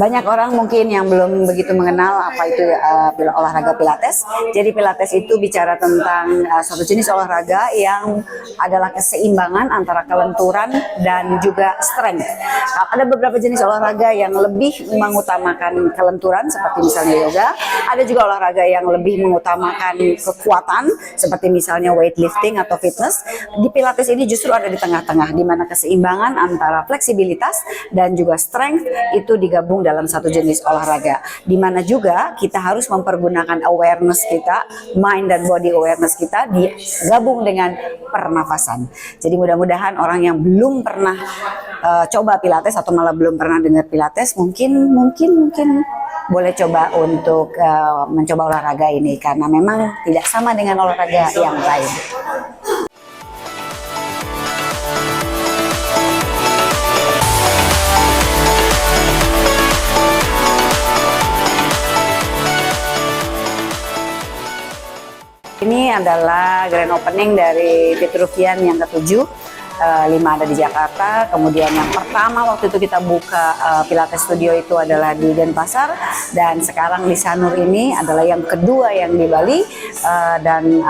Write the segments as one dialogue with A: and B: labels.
A: Banyak orang mungkin yang belum begitu mengenal apa itu olahraga Pilates. Jadi Pilates itu bicara tentang suatu jenis olahraga yang adalah keseimbangan antara kelenturan dan juga strength. Ada beberapa jenis olahraga yang lebih mengutamakan kelenturan seperti misalnya yoga. Ada juga olahraga yang lebih mengutamakan kekuatan seperti misalnya weightlifting atau fitness. Di Pilates ini justru ada di tengah-tengah, di mana keseimbangan antara fleksibilitas dan juga strength itu digabung dalam satu jenis olahraga, di mana juga kita harus mempergunakan awareness kita, mind dan body awareness kita digabung dengan pernafasan. Jadi mudah-mudahan orang yang belum pernah coba Pilates atau malah belum pernah dengar Pilates mungkin boleh coba untuk mencoba olahraga ini, karena memang tidak sama dengan olahraga yang lain. Ini adalah grand opening dari Vitruvian yang ke-7, 5 ada di Jakarta. Kemudian yang pertama waktu itu kita buka Pilates Studio itu adalah di Denpasar, dan sekarang di Sanur ini adalah yang kedua yang di Bali, dan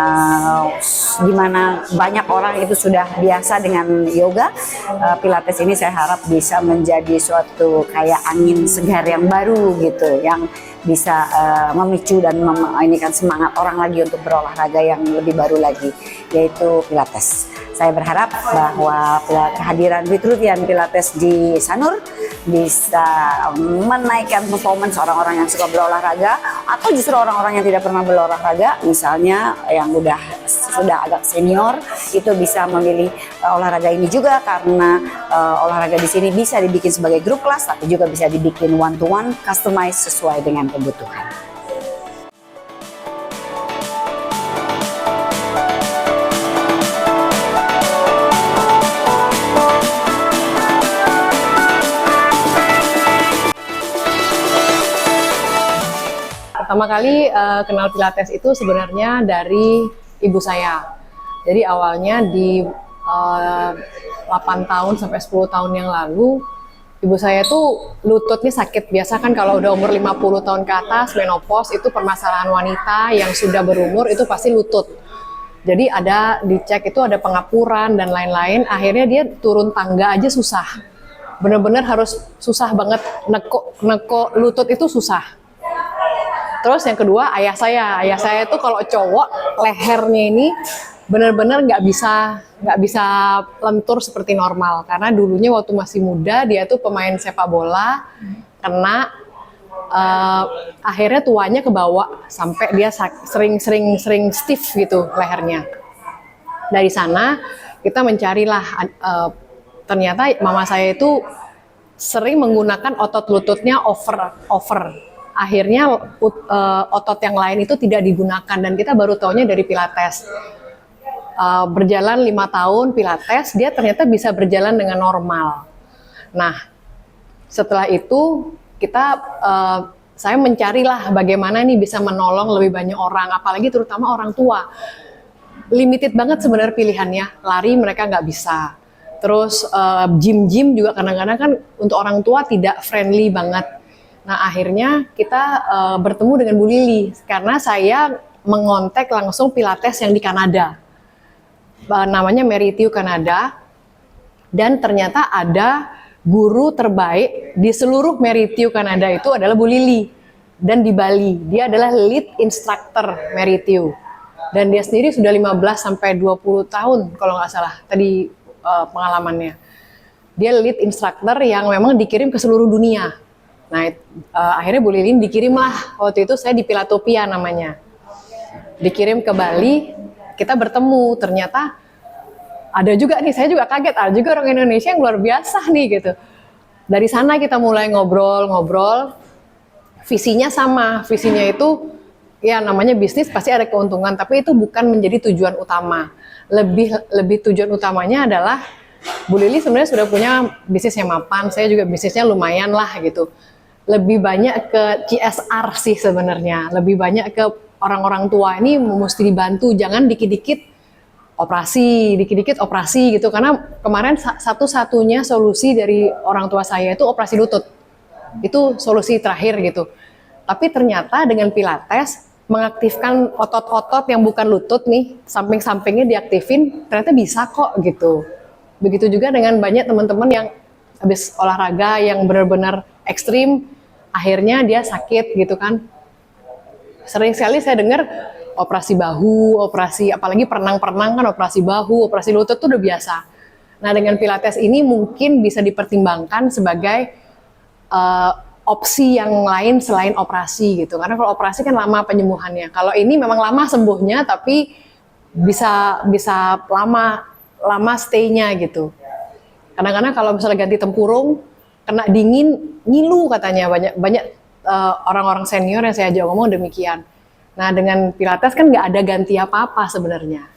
A: di mana banyak orang itu sudah biasa dengan yoga. Pilates ini saya harap bisa menjadi suatu kayak angin segar yang baru gitu, yang bisa memicu dan memainkan semangat orang lagi untuk berolahraga yang lebih baru lagi, yaitu Pilates. Saya berharap bahwa kehadiran Vitruvian Pilates di Sanur bisa menaikkan performance orang-orang yang suka berolahraga, atau justru orang-orang yang tidak pernah berolahraga, misalnya yang sudah agak senior, itu bisa memilih olahraga ini juga, karena olahraga di sini bisa dibikin sebagai grup kelas, tapi juga bisa dibikin one to one, customize sesuai dengan kebutuhan.
B: Pertama kali kenal Pilates itu sebenarnya dari ibu saya. Jadi awalnya di 8 tahun sampai 10 tahun yang lalu, ibu saya tuh lututnya sakit. Biasa kan kalau udah umur 50 tahun ke atas, menopause, itu permasalahan wanita yang sudah berumur itu pasti lutut. Jadi ada dicek itu ada pengapuran dan lain-lain. Akhirnya dia turun tangga aja susah. Bener-bener harus susah banget, neko lutut itu susah. Terus yang kedua, ayah saya itu kalau cowok lehernya ini benar-benar nggak bisa lentur seperti normal, karena dulunya waktu masih muda dia tuh pemain sepak bola, kena akhirnya tuanya ke bawah sampai dia sering stiff gitu lehernya. Dari sana kita mencarilah, ternyata mama saya itu sering menggunakan otot lututnya over. Akhirnya otot yang lain itu tidak digunakan, dan kita baru taunya dari Pilates. Berjalan 5 tahun Pilates, dia ternyata bisa berjalan dengan normal. Nah, setelah itu saya mencarilah bagaimana nih bisa menolong lebih banyak orang, apalagi terutama orang tua. Limited banget sebenarnya pilihannya, lari mereka nggak bisa. Terus gym juga kadang-kadang kan untuk orang tua tidak friendly banget. Nah, akhirnya kita bertemu dengan Bu Lili, karena saya mengontak langsung Pilates yang di Kanada. Namanya Mary Tiu Kanada, dan ternyata ada guru terbaik di seluruh Mary Tiu Kanada itu adalah Bu Lili, dan di Bali. Dia adalah lead instructor Mary Tiu, dan dia sendiri sudah 15 sampai 20 tahun kalau nggak salah tadi pengalamannya. Dia lead instructor yang memang dikirim ke seluruh dunia. Nah, akhirnya Bu Lilin dikirimlah, waktu itu saya di Pilatopia namanya. Dikirim ke Bali, kita bertemu, ternyata ada juga nih, saya juga kaget, ada juga orang Indonesia yang luar biasa nih gitu. Dari sana kita mulai ngobrol, visinya sama, visinya itu ya namanya bisnis pasti ada keuntungan, tapi itu bukan menjadi tujuan utama. Lebih tujuan utamanya adalah Bu Lili sebenarnya sudah punya bisnis yang mapan, saya juga bisnisnya lumayan lah gitu. Lebih banyak ke CSR sih sebenarnya, lebih banyak ke orang-orang tua ini mesti dibantu, jangan dikit-dikit operasi gitu, karena kemarin satu-satunya solusi dari orang tua saya itu operasi lutut. itu solusi terakhir gitu. Tapi ternyata dengan Pilates mengaktifkan otot-otot yang bukan lutut nih, samping-sampingnya diaktifin, ternyata bisa kok gitu. Begitu juga dengan banyak teman-teman yang habis olahraga yang benar-benar ekstrim, akhirnya dia sakit gitu kan. Sering sekali saya dengar operasi bahu, operasi apalagi perenang-perenang kan operasi bahu, operasi lutut itu udah biasa. Nah dengan Pilates ini mungkin bisa dipertimbangkan sebagai opsi yang lain selain operasi gitu. Karena kalau operasi kan lama penyembuhannya. Kalau ini memang lama sembuhnya tapi bisa lama stay-nya gitu. Kadang-kadang kalau misalnya ganti tempurung, kena dingin, ngilu katanya banyak orang-orang senior yang saya ajak ngomong demikian. Nah dengan Pilates kan nggak ada ganti apa-apa sebenarnya.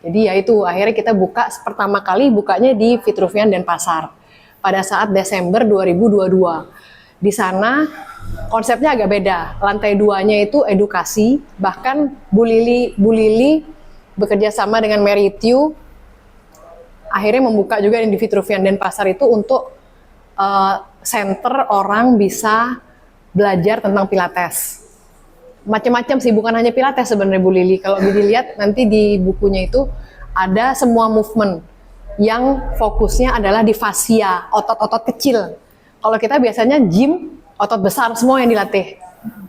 B: Jadi ya itu akhirnya kita buka pertama kali bukanya di Vitruvian Denpasar pada saat Desember 2022. Di sana konsepnya agak beda. Lantai 2-nya itu edukasi, bahkan Bu Lili bekerja sama dengan Mary Tiu akhirnya membuka juga di Vitruvian Denpasar itu untuk center orang bisa belajar tentang Pilates. Macam-macam sih, bukan hanya Pilates sebenarnya Bu Lili. Kalau dilihat nanti di bukunya itu ada semua movement yang fokusnya adalah di fascia, otot-otot kecil. Kalau kita biasanya gym, otot besar semua yang dilatih.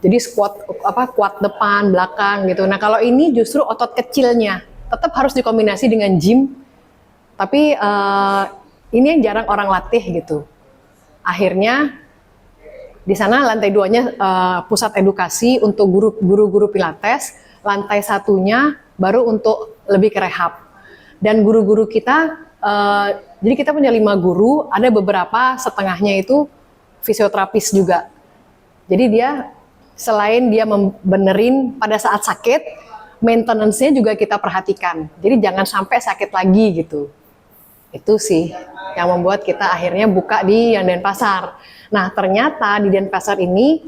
B: Jadi squat kuat depan, belakang gitu. Nah, kalau ini justru otot kecilnya. Tetap harus dikombinasi dengan gym. Tapi ini yang jarang orang latih gitu. Akhirnya di sana lantai 2-nya pusat edukasi untuk guru-guru Pilates, lantai 1-nya baru untuk lebih ke rehab. Dan guru-guru kita, jadi kita punya 5 guru, ada beberapa setengahnya itu fisioterapis juga. Jadi dia selain dia membenerin pada saat sakit, maintenance-nya juga kita perhatikan. Jadi jangan sampai sakit lagi gitu. Itu sih yang membuat kita akhirnya buka di yang Denpasar. Nah ternyata di Denpasar ini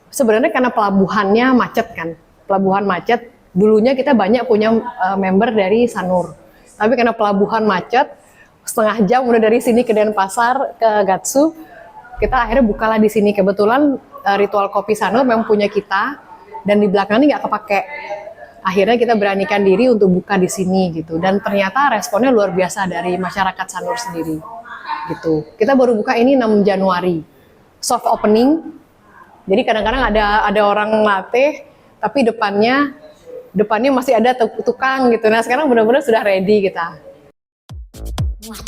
B: sebenarnya karena pelabuhannya macet kan, pelabuhan macet. Dulunya kita banyak punya member dari Sanur, tapi karena pelabuhan macet, setengah jam udah dari sini ke Denpasar ke Gatsu, kita akhirnya bukalah di sini. Kebetulan Ritual Kopi Sanur memang punya kita, dan di belakang ini nggak kepake. Akhirnya kita beranikan diri untuk buka di sini gitu, dan ternyata responnya luar biasa dari masyarakat Sanur sendiri gitu. Kita baru buka ini 6 Januari, soft opening. Jadi kadang-kadang ada orang latih tapi depannya masih ada tukang gitu. Nah sekarang benar-benar sudah ready kita. Wah.